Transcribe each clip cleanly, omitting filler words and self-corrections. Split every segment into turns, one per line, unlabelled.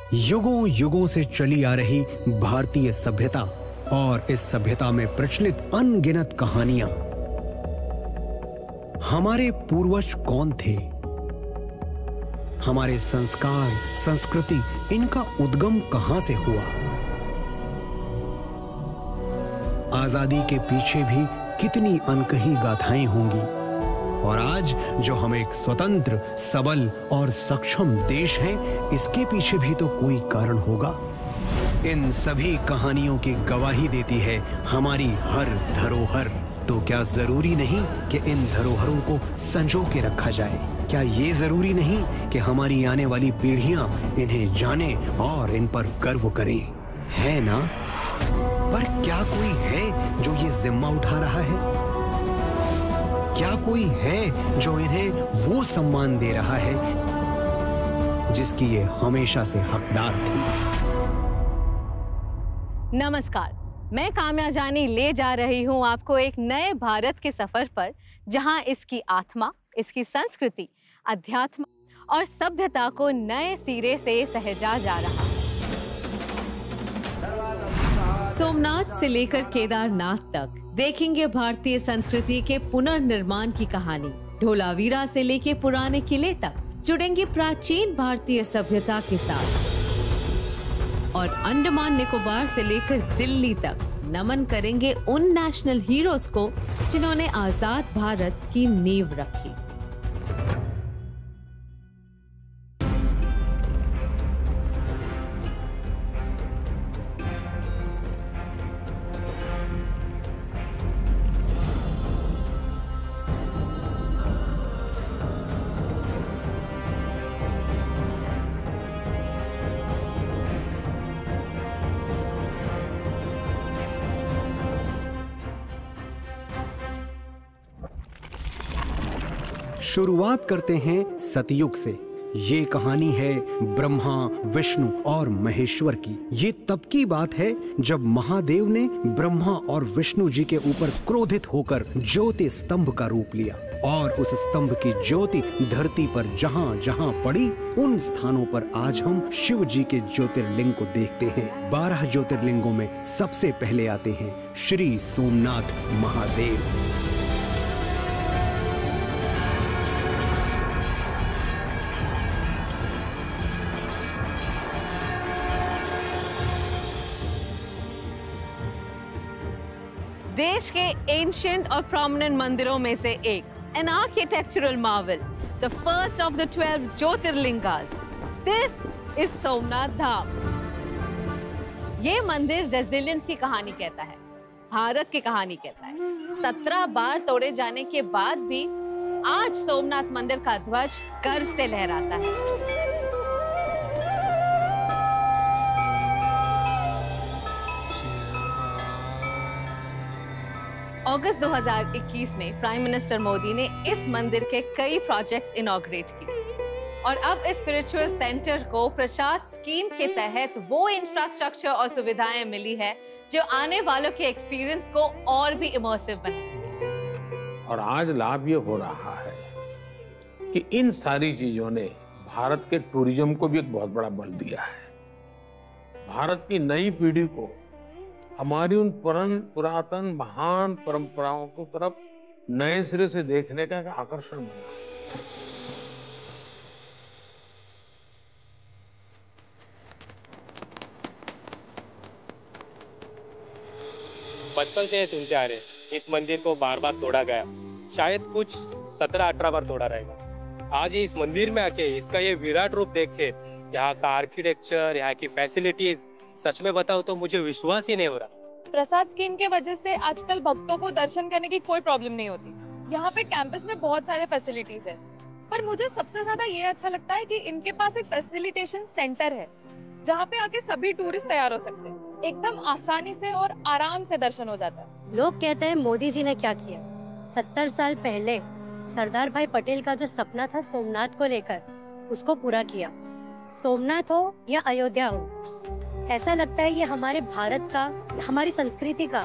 युगों युगों से चली आ रही भारतीय सभ्यता और इस सभ्यता में प्रचलित अनगिनत कहानियां। हमारे पूर्वज कौन थे, हमारे संस्कार, संस्कृति, इनका उद्गम कहां से हुआ, आजादी के पीछे भी कितनी अनकही गाथाएं होंगी, और आज जो हम एक स्वतंत्र, सबल और सक्षम देश हैं, इसके पीछे भी तो कोई कारण होगा। इन सभी कहानियों की गवाही देती है हमारी हर धरोहर। तो क्या जरूरी नहीं कि इन धरोहरों को संजो के रखा जाए? क्या ये जरूरी नहीं कि हमारी आने वाली पीढ़ियां इन्हें जाने और इन पर गर्व करें? है ना? पर क्या कोई है जो ये जिम्मा उठा रहा है? क्या कोई है जो इन्हें वो सम्मान दे रहा है जिसकी ये हमेशा से हकदार थी?
नमस्कार, मैं काम्या जानी ले जा रही हूं आपको एक नए भारत के सफर पर, जहां इसकी आत्मा, इसकी संस्कृति, अध्यात्म और सभ्यता को नए सिरे से सहेजा जा रहा है। सोमनाथ से लेकर केदारनाथ तक देखेंगे भारतीय संस्कृति के पुनर्निर्माण की कहानी। ढोलावीरा से लेकर पुराने किले तक जुड़ेंगे प्राचीन भारतीय सभ्यता के साथ, और अंडमान निकोबार से लेकर दिल्ली तक नमन करेंगे उन नेशनल हीरोज को जिन्होंने आजाद भारत की नींव रखी।
शुरुआत करते हैं सतयुग से। ये कहानी है ब्रह्मा, विष्णु और महेश्वर की। ये तब की बात है जब महादेव ने ब्रह्मा और विष्णु जी के ऊपर क्रोधित होकर ज्योति स्तंभ का रूप लिया, और उस स्तंभ की ज्योति धरती पर जहाँ जहाँ पड़ी, उन स्थानों पर आज हम शिव जी के ज्योतिर्लिंग को देखते हैं। 12 ज्योतिर्लिंगों में सबसे पहले आते हैं श्री सोमनाथ महादेव।
देश के एंशिएंट और प्रोमिनेंट मंदिरों में से एक, an architectural marvel, the first of the 12 ज्योतिर्लिंगास, this is Somnath धाम। ये मंदिर रेजिलियंस की कहानी कहता है, भारत की कहानी कहता है। 17 बार तोड़े जाने के बाद भी आज सोमनाथ मंदिर का ध्वज गर्व से लहराता है। अगस्त 2021 में प्राइम मिनिस्टर मोदी ने इस मंदिर के कई प्रोजेक्ट्स इनॉग्रेट किए, और अब इस स्पिरिचुअल सेंटर को प्रसाद स्कीम के तहत वो इंफ्रास्ट्रक्चर और सुविधाएं मिली है जो आने वालों के एक्सपीरियंस को और भी इमर्सिव बनाए।
और आज लाभ ये हो रहा है कि इन सारी चीजों ने भारत के टूरिज्म को भी एक बहुत बड़ा बल दिया है। भारत की नई पीढ़ी को हमारी उन पुरातन महान परंपराओं की तरफ नए सिरे से देखने का एक आकर्षण बना।
बचपन से सुनते आ रहे, इस मंदिर को बार बार तोड़ा गया, शायद कुछ 17-18 बार तोड़ा रहेगा। आज ये इस मंदिर में आके इसका ये विराट रूप देख के, यहाँ का आर्किटेक्चर, यहाँ की फैसिलिटीज, सच में बताओ तो मुझे विश्वास ही नहीं हो रहा।
प्रसाद स्कीम के वजह से आजकल भक्तों को दर्शन करने की कोई प्रॉब्लम नहीं होती। यहाँ पे कैंपस में बहुत सारे फैसिलिटीज है, पर मुझे सबसे ज्यादा ये अच्छा लगता है कि इनके पास एक फैसिलिटेशन सेंटर है जहाँ पे आके सभी टूरिस्ट तैयार हो सकते हैं। एकदम आसानी से और आराम से दर्शन हो जाता है।
लोग कहते हैं मोदी जी ने क्या किया। 70 साल पहले सरदार भाई पटेल का जो सपना था सोमनाथ को लेकर, उसको पूरा किया। सोमनाथ हो या अयोध्या हो, ऐसा लगता है ये हमारे भारत का, हमारी संस्कृति का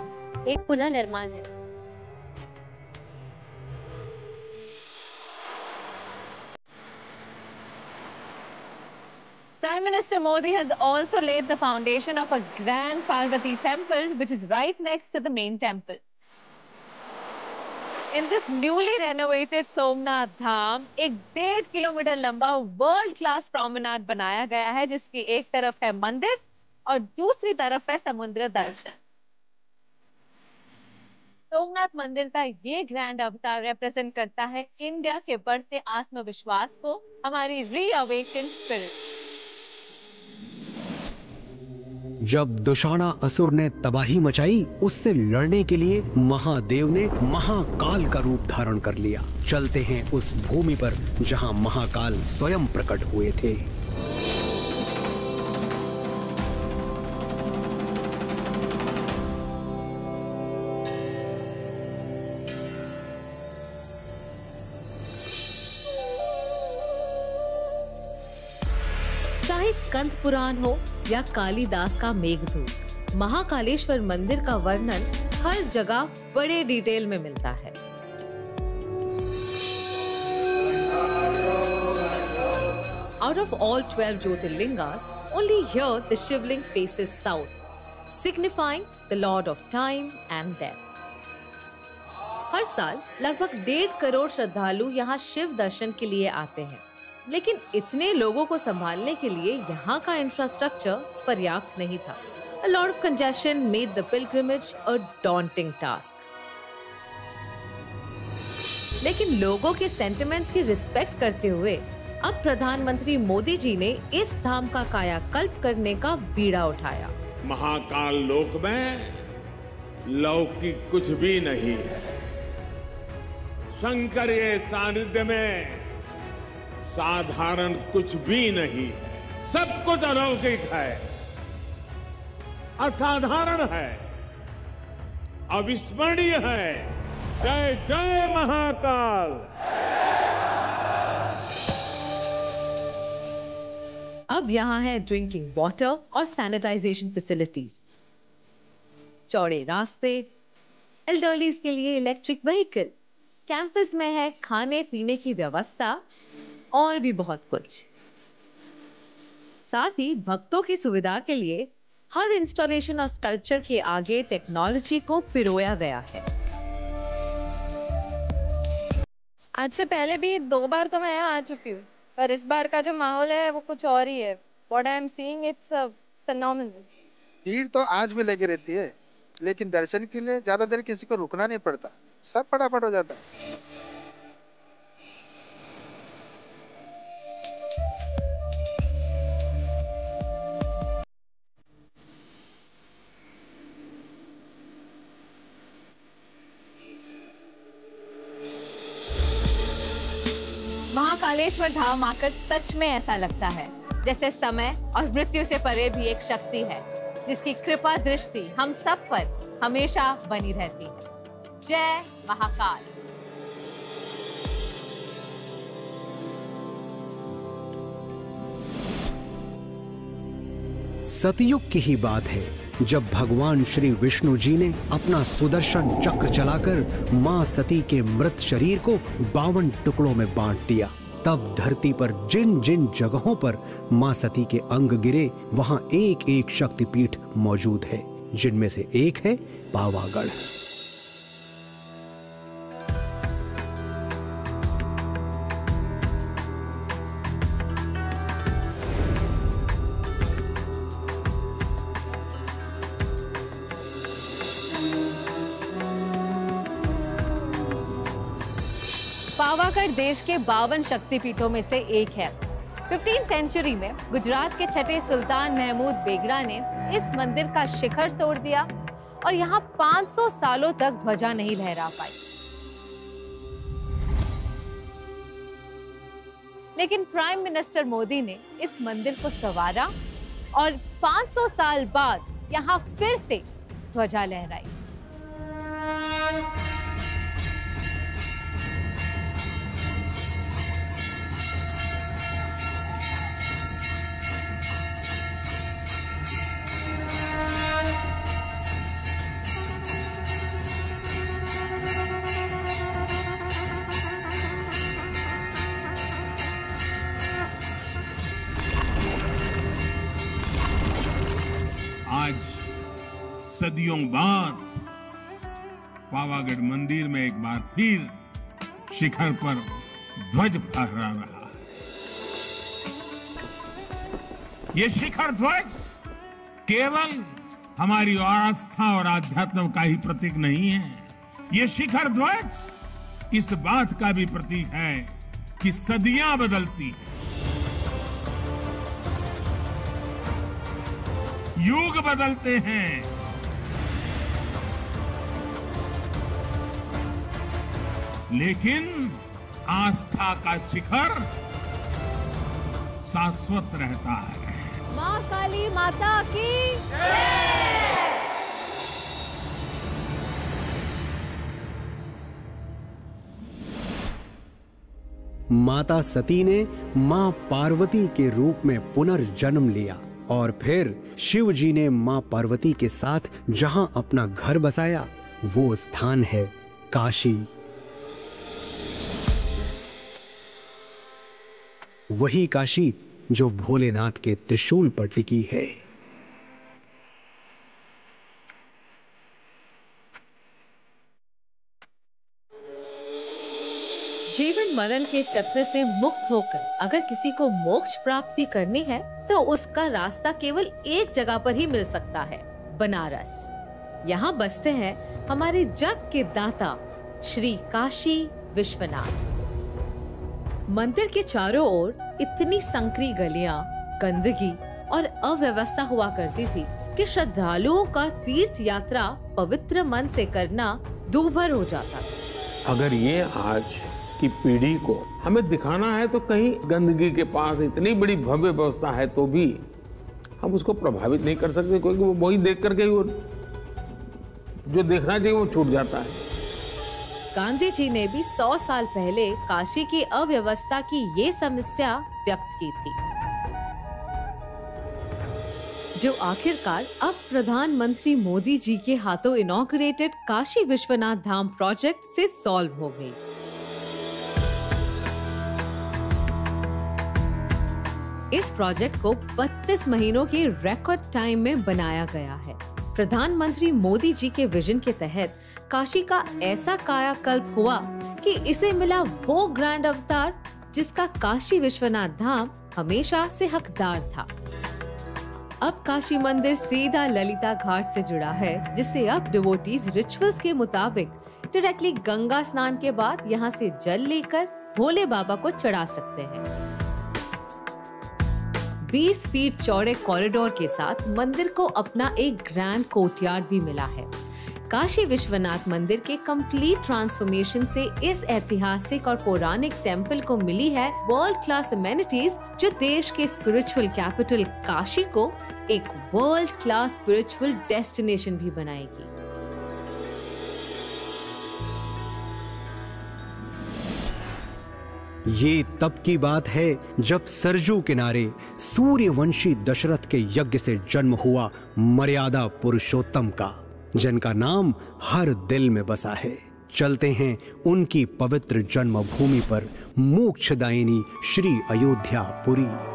एक पुनर्निर्माण है।
Prime Minister Modi has also laid the foundation of a grand Parvati temple, which is right next to the main temple. In this newly renovated Somnath Dham, एक 1.5 किलोमीटर लंबा वर्ल्ड क्लास प्रोमेनाड बनाया गया है, जिसकी एक तरफ है मंदिर और दूसरी तरफ है समुद्र दर्शन। सोमनाथ मंदिर का ये ग्रैंड अवतार रिप्रेजेंट करता है इंडिया के बढ़ते आत्मविश्वास को, हमारी रीअवेकेंड स्पिरिट।
जब दुशाणा असुर ने तबाही मचाई, उससे लड़ने के लिए महादेव ने महाकाल का रूप धारण कर लिया। चलते हैं उस भूमि पर जहां महाकाल स्वयं प्रकट हुए थे।
चाहे स्कंद पुराण हो या कालिदास का मेघदूत, महाकालेश्वर मंदिर का वर्णन हर जगह बड़े डिटेल में मिलता है। Out of all 12 Jyotirlingas, only here the Shivling faces south, signifying the Lord of Time and Death. हर साल लगभग 1.5 करोड़ श्रद्धालु यहाँ शिव दर्शन के लिए आते हैं, लेकिन इतने लोगों को संभालने के लिए यहाँ का इंफ्रास्ट्रक्चर पर्याप्त नहीं था। A lot of congestion made the pilgrimage a daunting task. लेकिन लोगों के सेंटिमेंट्स की रिस्पेक्ट करते हुए अब प्रधानमंत्री मोदी जी ने इस धाम का कायाकल्प करने का बीड़ा उठाया।
महाकाल लोक में लौकिक कुछ भी नहीं है। शंकर के सानिध्य में साधारण कुछ भी नहीं है। सब कुछ अलौकिक है, असाधारण है, अविस्मरणीय है। जय जय महाकाल।
अब यहाँ है ड्रिंकिंग वाटर और सैनिटाइजेशन फैसिलिटीज, चौड़े रास्ते, एल्डरलीज के लिए इलेक्ट्रिक व्हीकल, कैंपस में है खाने पीने की व्यवस्था और भी बहुत कुछ। साथ ही भक्तों की सुविधा के लिए हर इंस्टॉलेशन और स्कल्पचर के आगे टेक्नोलॉजी को पिरोया गया है।
आज से पहले भी 2 बार तो मैं यहाँ आ चुकी हूँ, पर इस बार का जो माहौल है वो कुछ और ही है। What I am seeing, it's phenomenal.
भीड़ तो आज भी लगी रहती है, लेकिन दर्शन के लिए ज्यादा देर किसी को रुकना नहीं पड़ता, सब फटाफट हो जाता है।
महाकालेश्वर धाम आकर सच में ऐसा लगता है जैसे समय और मृत्यु से परे भी एक शक्ति है, जिसकी कृपा दृष्टि हम सब पर हमेशा बनी रहती है। जय महाकाल।
सतयुग की ही बात है जब भगवान श्री विष्णु जी ने अपना सुदर्शन चक्र चलाकर मां सती के मृत शरीर को 52 टुकड़ों में बांट दिया। तब धरती पर जिन जिन जगहों पर मां सती के अंग गिरे, वहां एक एक शक्तिपीठ मौजूद है, जिनमें से एक है पावागढ़।
पावागढ़ देश के 52 शक्तिपीठों में से एक है। 15th सेंचुरी में गुजरात के छठे सुल्तान महमूद बेगड़ा ने इस मंदिर का शिखर तोड़ दिया और यहाँ 500 सालों तक ध्वजा नहीं लहरा पाई। लेकिन प्राइम मिनिस्टर मोदी ने इस मंदिर को संवारा और 500 साल बाद यहाँ फिर से ध्वजा लहराई।
सदियों बाद पावागढ़ मंदिर में एक बार फिर शिखर पर ध्वज फहरा रहा है। ये शिखर ध्वज केवल हमारी आस्था और आध्यात्म का ही प्रतीक नहीं है, ये शिखर ध्वज इस बात का भी प्रतीक है कि सदियां बदलती हैं, युग बदलते हैं, लेकिन आस्था का शिखर शाश्वत रहता है।
माँ काली माता की जय।
माता सती ने मां पार्वती के रूप में पुनर्जन्म लिया और फिर शिव जी ने मां पार्वती के साथ जहां अपना घर बसाया वो स्थान है काशी। वही काशी जो भोलेनाथ के त्रिशूल पर टिकी है।
जीवन मरण के चक्र से मुक्त होकर अगर किसी को मोक्ष प्राप्ति करनी है तो उसका रास्ता केवल एक जगह पर ही मिल सकता है, बनारस। यहाँ बसते हैं हमारे जग के दाता श्री काशी विश्वनाथ। मंदिर के चारों ओर इतनी संकरी गलियां, गंदगी और अव्यवस्था हुआ करती थी कि श्रद्धालुओं का तीर्थ यात्रा पवित्र मन से करना दूभर हो जाता था।
अगर ये आज की पीढ़ी को हमें दिखाना है तो कहीं गंदगी के पास इतनी बड़ी भव्य व्यवस्था है तो भी हम उसको प्रभावित नहीं कर सकते, क्योंकि वो वही देख करके वो जो देखना चाहिए वो छूट जाता है।
गांधी जी ने भी 100 साल पहले काशी की अव्यवस्था की ये समस्या व्यक्त की थी, जो आखिरकार अब प्रधानमंत्री मोदी जी के हाथों इनॉग्रेटेड काशी विश्वनाथ धाम प्रोजेक्ट से सॉल्व हो गई। इस प्रोजेक्ट को 32 महीनों के रिकॉर्ड टाइम में बनाया गया है। प्रधानमंत्री मोदी जी के विजन के तहत काशी का ऐसा कायाकल्प हुआ कि इसे मिला वो ग्रैंड अवतार जिसका काशी विश्वनाथ धाम हमेशा से हकदार था। अब काशी मंदिर सीधा ललिता घाट से जुड़ा है, जिससे अब डिवोटीज रिचुअल्स के मुताबिक डायरेक्टली गंगा स्नान के बाद यहाँ से जल लेकर भोले बाबा को चढ़ा सकते हैं। 20 फीट चौड़े कॉरिडोर के साथ मंदिर को अपना एक ग्रैंड कोर्टयार्ड भी मिला है। काशी विश्वनाथ मंदिर के कंप्लीट ट्रांसफॉर्मेशन से इस ऐतिहासिक और पौराणिक टेम्पल को मिली है वर्ल्ड क्लास अमेनिटीज, जो देश के स्पिरिचुअल कैपिटल काशी को एक वर्ल्ड क्लास स्पिरिचुअल डेस्टिनेशन भी बनाएगी।
ये तब की बात है जब सरजू किनारे सूर्यवंशी दशरथ के यज्ञ से जन्म हुआ मर्यादा पुरुषोत्तम का, जिनका नाम हर दिल में बसा है। चलते हैं उनकी पवित्र जन्मभूमि पर, मोक्षदायिनी श्री अयोध्या पुरी।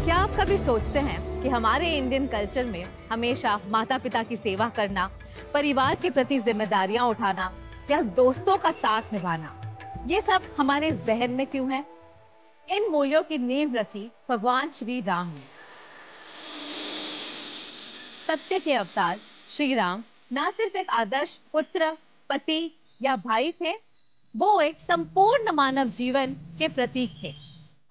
क्या आप कभी सोचते हैं कि हमारे इंडियन कल्चर में हमेशा माता पिता की सेवा करना, परिवार के प्रति जिम्मेदारियां उठाना या दोस्तों का साथ निभाना, ये सब हमारे जहन में क्यों है? इन मूल्यों की नींव रखी भगवान श्री राम ने। सत्य के अवतार श्री राम न सिर्फ एक आदर्श पुत्र, पति या भाई थे, वो एक संपूर्ण मानव जीवन के प्रतीक थे।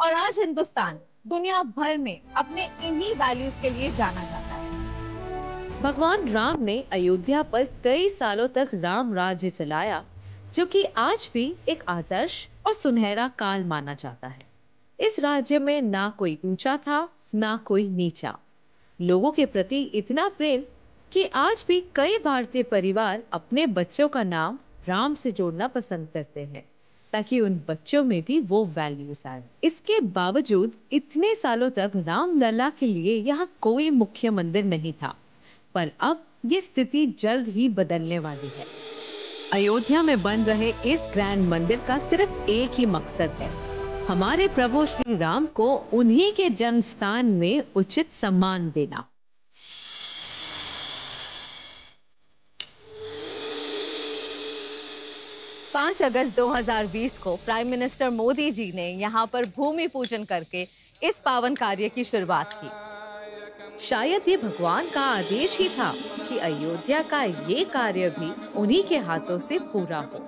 और आज हिंदुस्तान दुनिया भर में अपने इन्हीं वैल्यूज के लिए जाना जाता है। भगवान राम ने अयोध्या पर कई सालों तक राम राज्य चलाया, जो कि आज भी एक आदर्श और सुनहरा काल माना जाता है। इस राज्य में ना कोई ऊंचा था, ना कोई नीचा। लोगों के प्रति इतना प्रेम कि आज भी कई भारतीय परिवार अपने बच्चों का नाम राम से जोड़ना पसंद करते हैं। ताकि उन बच्चों में भी वो वैल्यूज आए। इसके बावजूद इतने सालों तक रामलला के लिए यहाँ कोई मुख्य मंदिर नहीं था, पर अब ये स्थिति जल्द ही बदलने वाली है। अयोध्या में बन रहे इस ग्रैंड मंदिर का सिर्फ एक ही मकसद है, हमारे प्रभु श्री राम को उन्हीं के जन्म स्थान में उचित सम्मान देना। पाँच अगस्त 2020 को प्राइम मिनिस्टर मोदी जी ने यहाँ पर भूमि पूजन करके इस पावन कार्य की शुरुआत की। शायद ये भगवान का आदेश ही था कि अयोध्या का ये कार्य भी उन्हीं के हाथों से पूरा हो।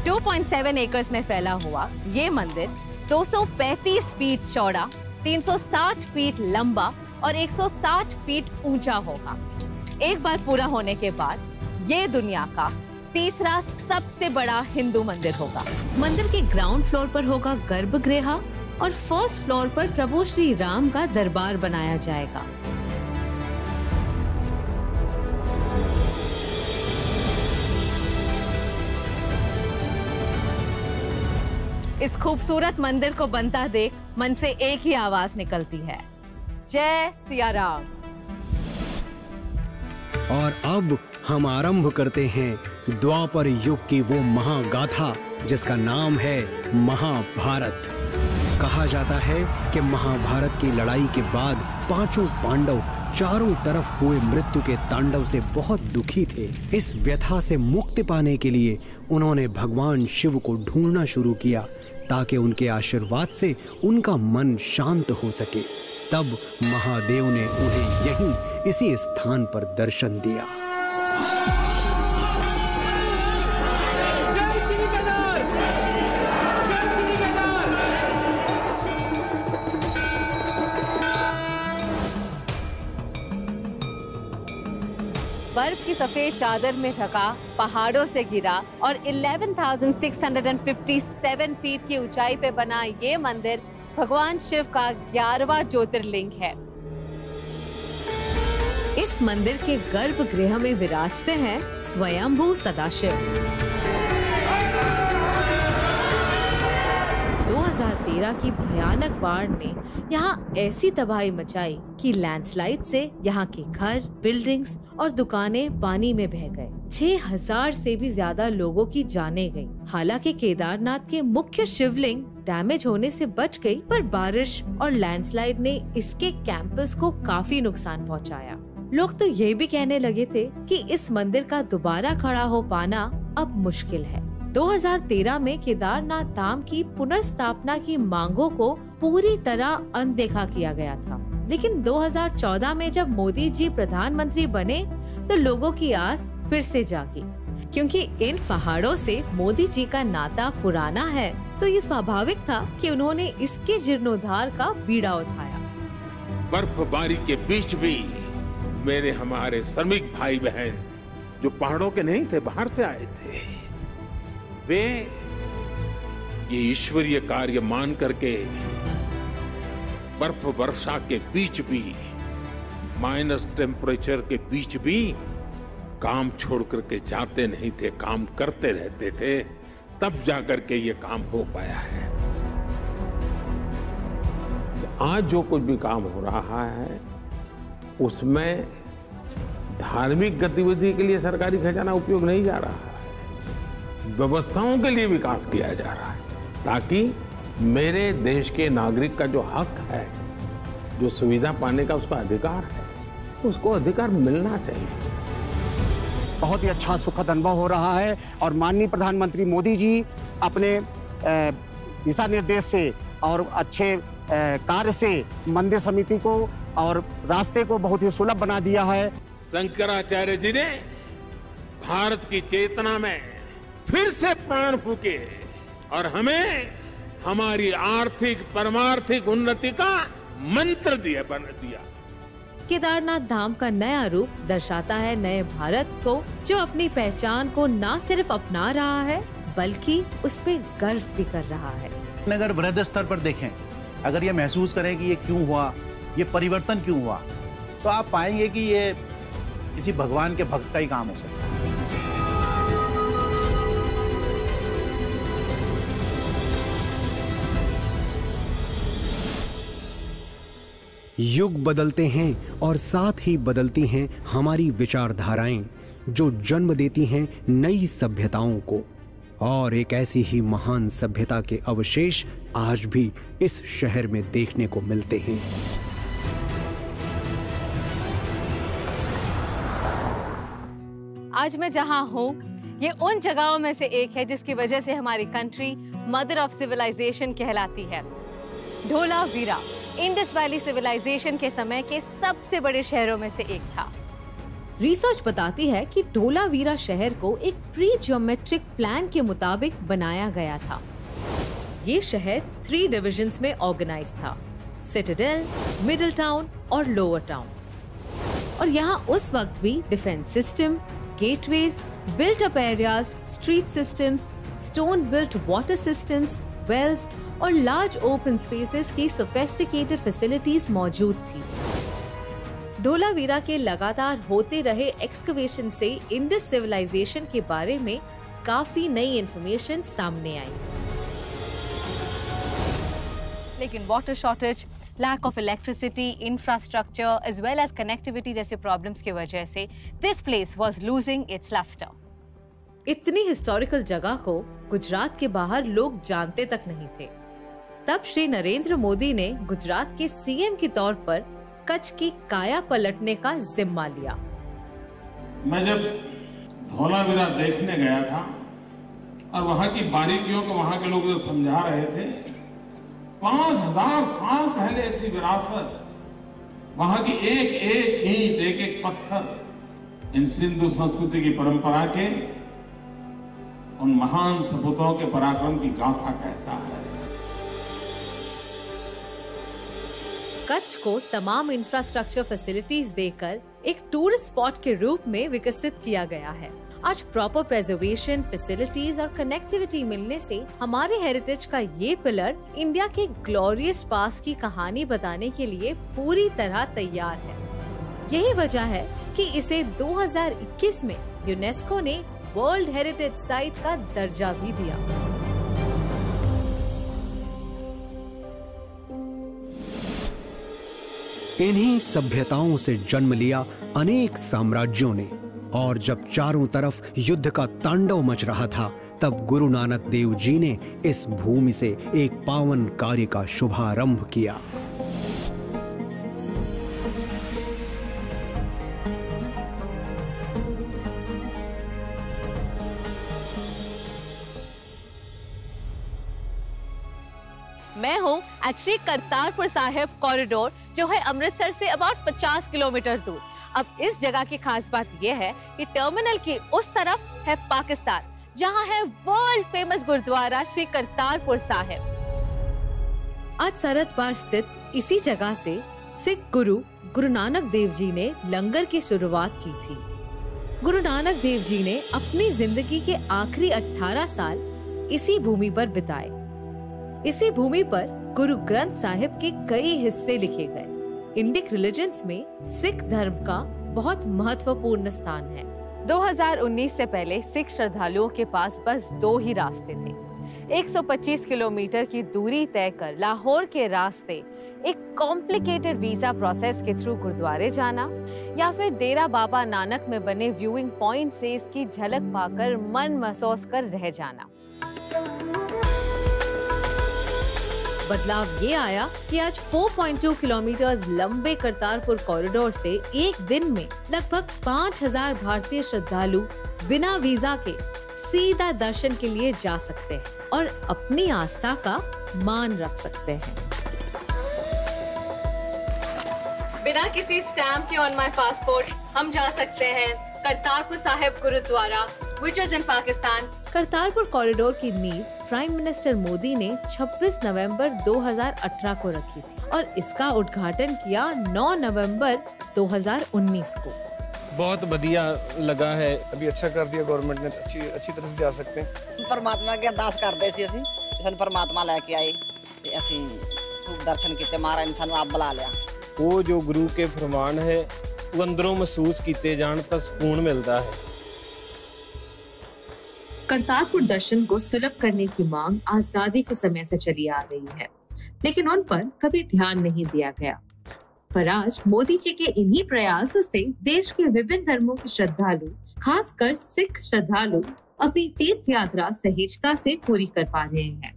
2.7 एकर्स में फैला हुआ ये मंदिर 235 फीट चौड़ा, 360 फीट लंबा और 160 फीट ऊंचा होगा। एक बार पूरा होने के बाद ये दुनिया का तीसरा सबसे बड़ा हिंदू मंदिर होगा। मंदिर के ग्राउंड फ्लोर पर होगा गर्भगृह और फर्स्ट फ्लोर पर प्रभु श्री राम का दरबार बनाया जाएगा। इस खूबसूरत मंदिर को बनता देख मन से एक ही आवाज निकलती है, जय सिया राम।
और अब हम आरंभ करते हैं द्वापर युग की वो महागाथा जिसका नाम है महाभारत। कहा जाता है कि महाभारत की लड़ाई के बाद पांचों पांडव चारों तरफ हुए मृत्यु के तांडव से बहुत दुखी थे। इस व्यथा से मुक्ति पाने के लिए उन्होंने भगवान शिव को ढूंढना शुरू किया ताकि उनके आशीर्वाद से उनका मन शांत हो सके। तब महादेव ने उन्हें यहीं इसी स्थान पर दर्शन दिया।
बर्फ की सफेद चादर में ढका, पहाड़ों से घिरा और 11,657 फीट की ऊंचाई पे बना ये मंदिर भगवान शिव का 11वां ज्योतिर्लिंग है। इस मंदिर के गर्भगृह में विराजते हैं स्वयंभू सदाशिव। 2013 की भयानक बाढ़ ने यहाँ ऐसी तबाही मचाई कि लैंडस्लाइड से यहाँ के घर, बिल्डिंग्स और दुकानें पानी में बह गए। 6,000 से भी ज्यादा लोगों की जानें गईं। हालांकि केदारनाथ के मुख्य शिवलिंग डैमेज होने से बच गई, पर बारिश और लैंडस्लाइड ने इसके कैंपस को काफी नुकसान पहुंचाया। लोग तो ये भी कहने लगे थे कि इस मंदिर का दोबारा खड़ा हो पाना अब मुश्किल है। 2013 में केदारनाथ धाम की पुनर्स्थापना की मांगों को पूरी तरह अनदेखा किया गया था, लेकिन 2014 में जब मोदी जी प्रधानमंत्री बने तो लोगों की आस फिर से जागी। क्योंकि इन पहाड़ों से मोदी जी का नाता पुराना है, तो ये स्वाभाविक था कि उन्होंने इसके जीर्णोद्धार का बीड़ा उठाया।
बर्फबारी के बीच भी मेरे हमारे श्रमिक भाई बहन जो पहाड़ों के नहीं थे, बाहर से आए थे, वे ये ईश्वरीय कार्य मान करके बर्फ वर्षा के बीच भी, माइनस टेम्परेचर के बीच भी काम छोड़ करके जाते नहीं थे, काम करते रहते थे। तब जाकर के ये काम हो पाया है। आज जो कुछ भी काम हो रहा है उसमें धार्मिक गतिविधि के लिए सरकारी खजाना उपयोग नहीं जा रहा है, व्यवस्थाओं के लिए विकास किया जा रहा है, ताकि मेरे देश के नागरिक का जो हक है, जो सुविधा पाने का उसका अधिकार है, उसको अधिकार मिलना चाहिए।
बहुत ही अच्छा सुखद अनुभव हो रहा है और माननीय प्रधानमंत्री मोदी जी अपने दिशा निर्देश से और अच्छे कार्य से मंदिर समिति को और रास्ते को बहुत ही सुलभ बना दिया है।
शंकराचार्य जी ने भारत की चेतना में फिर से प्राण फूके और हमें हमारी आर्थिक परमार्थिक उन्नति का मंत्र दिया।
केदारनाथ धाम का नया रूप दर्शाता है नए भारत को, जो अपनी पहचान को न सिर्फ अपना रहा है बल्कि उस पे गर्व भी कर रहा है।
अगर वृहद स्तर पर देखें, अगर ये महसूस करें कि ये क्यों हुआ, ये परिवर्तन क्यों हुआ, तो आप पाएंगे कि ये किसी भगवान के भक्त का ही काम हो सकता है।
युग बदलते हैं और साथ ही बदलती हैं हमारी विचारधाराएं, जो जन्म देती हैं नई सभ्यताओं को। और एक ऐसी ही महान सभ्यता के अवशेष आज भी इस शहर में देखने को मिलते हैं।
आज मैं जहां हूं, ये उन जगहों में से एक है जिसकी वजह से हमारी कंट्री मदर ऑफ सिविलाइजेशन कहलाती है। धोलावीरा इंडस वैली सिविलाइजेशन के समय के सबसे बड़े शहरों में से एक था।
रिसर्च बताती है कि धोलावीरा शहर को एक प्री ज्योमेट्रिक प्लान के मुताबिक बनाया गया था। ये शहर 3 डिविजन्स में ऑर्गेनाइज था: सिटाडेल, मिडिल टाउन और लोअर टाउन। और यहाँ उस वक्त भी defence system, gateways, built up areas, street systems, stone built water systems, wells और लार्ज ओपन स्पेसेस की सोफिस्टिकेटेड फैसिलिटीज मौजूद थी। धोलावीरा के लगातार होते रहे एक्सकवेशन से इंडस सिविलाइजेशन के बारे में काफी नई इंफॉर्मेशन सामने आई।
लेकिन water shortage, lack of electricity, infrastructure as well as connectivity जैसे प्रॉब्लम्स की वजह से this place was losing its lustre.
इतनी हिस्टोरिकल जगह को गुजरात के बाहर लोग जानते तक नहीं थे। तब श्री नरेंद्र मोदी ने गुजरात के सीएम के तौर पर कच्छ की काया पलटने का जिम्मा लिया।
मैं जब धोलावीरा देखने गया था और वहां की बारीकियों को वहां के लोग जो समझा रहे थे, 5000 साल पहले ऐसी विरासत, वहां की एक एक ईंट, एक एक पत्थर इन सिंधु संस्कृति की परंपरा के, उन महान सपूतों के पराक्रम की गाथा कहता है।
कच्छ को तमाम इंफ्रास्ट्रक्चर फैसिलिटीज देकर एक टूरिस्ट स्पॉट के रूप में विकसित किया गया है। आज प्रॉपर प्रिजर्वेशन, फैसिलिटीज और कनेक्टिविटी मिलने से हमारे हेरिटेज का ये पिलर इंडिया के ग्लोरियस पास्ट की कहानी बताने के लिए पूरी तरह तैयार है। यही वजह है कि इसे 2021 में यूनेस्को ने वर्ल्ड हेरिटेज साइट का दर्जा भी दिया।
इन्हीं सभ्यताओं से जन्म लिया अनेक साम्राज्यों ने, और जब चारों तरफ युद्ध का तांडव मच रहा था, तब गुरु नानक देव जी ने इस भूमि से एक पावन कार्य का शुभारंभ किया।
मैं हूँ एट श्री करतारपुर साहिब कॉरिडोर, जो है अमृतसर से अबाउट 50 किलोमीटर दूर। अब इस जगह की खास बात यह है कि टर्मिनल के उस तरफ है पाकिस्तान, जहाँ है वर्ल्ड फेमस गुरुद्वारा श्री करतारपुर साहिब।
आज सरहद पार स्थित इसी जगह से सिख गुरु नानक देव जी ने लंगर की शुरुआत की थी। गुरु नानक देव जी ने अपनी जिंदगी के आखिरी 18 साल इसी भूमि पर बिताए। इसी भूमि पर गुरु ग्रंथ साहिब के कई हिस्से लिखे गए। इंडिक रिलीजन्स में सिख धर्म का बहुत महत्वपूर्ण स्थान है।
2019 से पहले सिख श्रद्धालुओं के पास बस 2 ही रास्ते थे: 125 किलोमीटर की दूरी तय कर लाहौर के रास्ते एक कॉम्प्लिकेटेड वीजा प्रोसेस के थ्रू गुरुद्वारे जाना, या फिर डेरा बाबा नानक में बने व्यूइंग पॉइंट से इसकी झलक पाकर मन महसूस कर रह जाना।
बदलाव ये आया कि आज 4.2 किलोमीटर लंबे करतारपुर कॉरिडोर से एक दिन में लगभग 5000 भारतीय श्रद्धालु बिना वीजा के सीधा दर्शन के लिए जा सकते हैं और अपनी आस्था का मान रख सकते हैं।
बिना किसी स्टैम्प के ऑन माय पासपोर्ट हम जा सकते हैं Kartarpur Sahib gurdwara, which is in Pakistan.
Kartarpur corridor की नींव प्राइम मिनिस्टर मोदी ने 26 नवंबर 2018 को रखी थी और इसका उद्घाटन किया 9 नवंबर 2019 को।
बहुत बढ़िया लगा है, अभी अच्छा कर दिया गवर्नमेंट ने, अच्छी तरह से जा सकते हैं।
परमात्मा की अरदास करते सी ਅਸੀਂ ਸਾਨੂੰ परमात्मा लेके आए ਤੇ ਅਸੀਂ खूब दर्शन किए, महाराज ने सानू आप बुला लिया।
वो जो गुरु के फरमान है ਉਹ ਅੰਦਰੋਂ ਮਹਿਸੂਸ ਕੀਤੇ ਜਾਣ ਤਾਂ ਸਕੂਨ ਮਿਲਦਾ ਹੈ।
करतारपुर दर्शन को सुलभ करने की मांग आजादी के समय से चली आ रही है, लेकिन उन पर कभी ध्यान नहीं दिया गया। पर आज मोदी जी के इन्हीं प्रयासों से देश के विभिन्न धर्मों के श्रद्धालु, खासकर सिख श्रद्धालु, अपनी तीर्थ यात्रा सहजता से पूरी कर पा रहे हैं।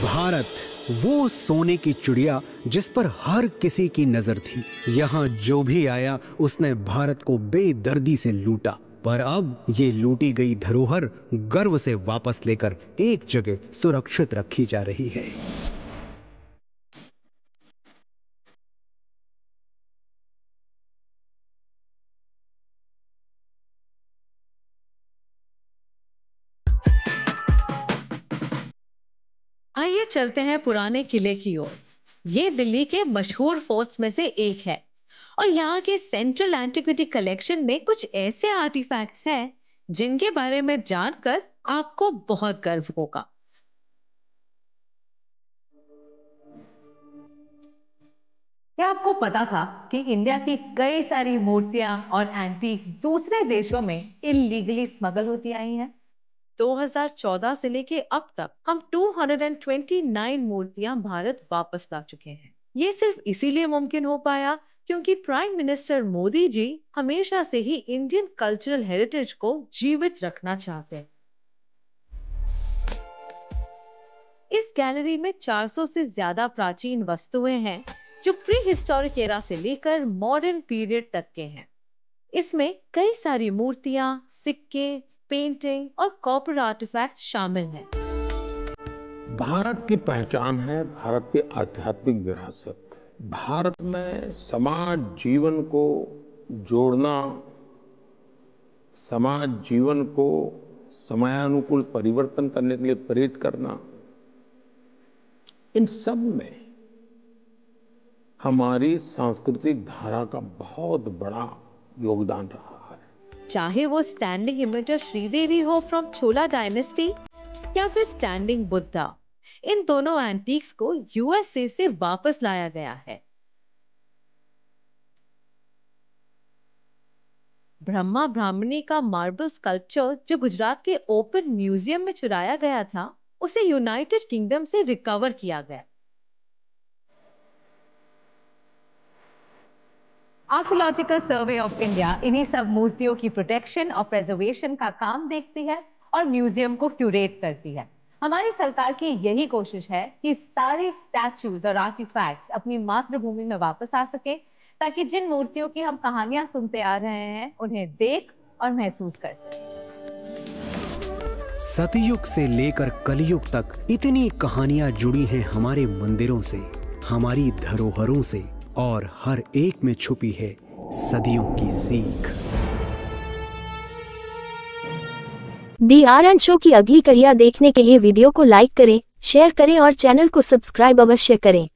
भारत वो सोने की चिड़िया जिस पर हर किसी की नजर थी। यहाँ जो भी आया उसने भारत को बेदर्दी से लूटा, पर अब ये लूटी गई धरोहर गर्व से वापस लेकर एक जगह सुरक्षित रखी जा रही है।
आइए चलते हैं पुराने किले की ओर। ये दिल्ली के मशहूर फोर्ट्स में से एक है और यहाँ के सेंट्रल एंटिक्विटी कलेक्शन में कुछ ऐसे आर्टिफैक्ट्स हैं जिनके बारे में जानकर आपको बहुत गर्व होगा। क्या आपको पता था कि इंडिया की कई सारी मूर्तियां और एंटीक्स दूसरे देशों में इलीगली स्मगल होती आई हैं? 2014 से लेके अब तक हम 229 मूर्तियां भारत वापस ला चुके हैं। ये सिर्फ इसीलिए मुमकिन हो पाया क्योंकि प्राइम मिनिस्टर मोदी जी हमेशा से ही इंडियन कल्चरल हेरिटेज को जीवित रखना चाहते हैं। इस गैलरी में 400 से ज्यादा प्राचीन वस्तुएं हैं जो प्री हिस्टोरिक एरा से लेकर मॉडर्न पीरियड तक के हैं। इसमें कई सारी मूर्तियां, सिक्के, पेंटिंग और कॉपर आर्टिफैक्ट शामिल हैं।
भारत की पहचान है भारत की आध्यात्मिक विरासत। भारत में समाज जीवन को जोड़ना, समाज जीवन को समयानुकूल परिवर्तन करने के लिए प्रेरित करना, इन सब में हमारी सांस्कृतिक धारा का बहुत बड़ा योगदान रहा।
चाहे वो स्टैंडिंग इमेज ऑफ श्रीदेवी हो फ्रॉम चोला डायनेस्टी या फिर स्टैंडिंग बुद्धा, इन दोनों एंटीक्स को यूएसए से वापस लाया गया है। ब्रह्मा ब्राह्मणी का मार्बल स्कल्पचर जो गुजरात के ओपन म्यूजियम में चुराया गया था, उसे यूनाइटेड किंगडम से रिकवर किया गया। आर्कियोलॉजिकल सर्वे ऑफ इंडिया इन्हीं सब मूर्तियों की प्रोटेक्शन और प्रिजर्वेशन का काम देखती है और म्यूजियम को क्यूरेट करती है। हमारी सरकार की यही कोशिश है कि सारे स्टैच्यूज और आर्टिफैक्ट्स अपनी मातृभूमि में वापस आ सके, ताकि जिन मूर्तियों की हम कहानियां सुनते आ रहे हैं उन्हें देख और महसूस कर सके।
सतयुग से लेकर कलयुग तक इतनी कहानियां जुड़ी हैं हमारे मंदिरों से, हमारी धरोहरों से, और हर एक में छुपी है सदियों की सीख।
दी आरएन शो की अगली कड़ियां देखने के लिए वीडियो को लाइक करें, शेयर करें और चैनल को सब्सक्राइब अवश्य करें।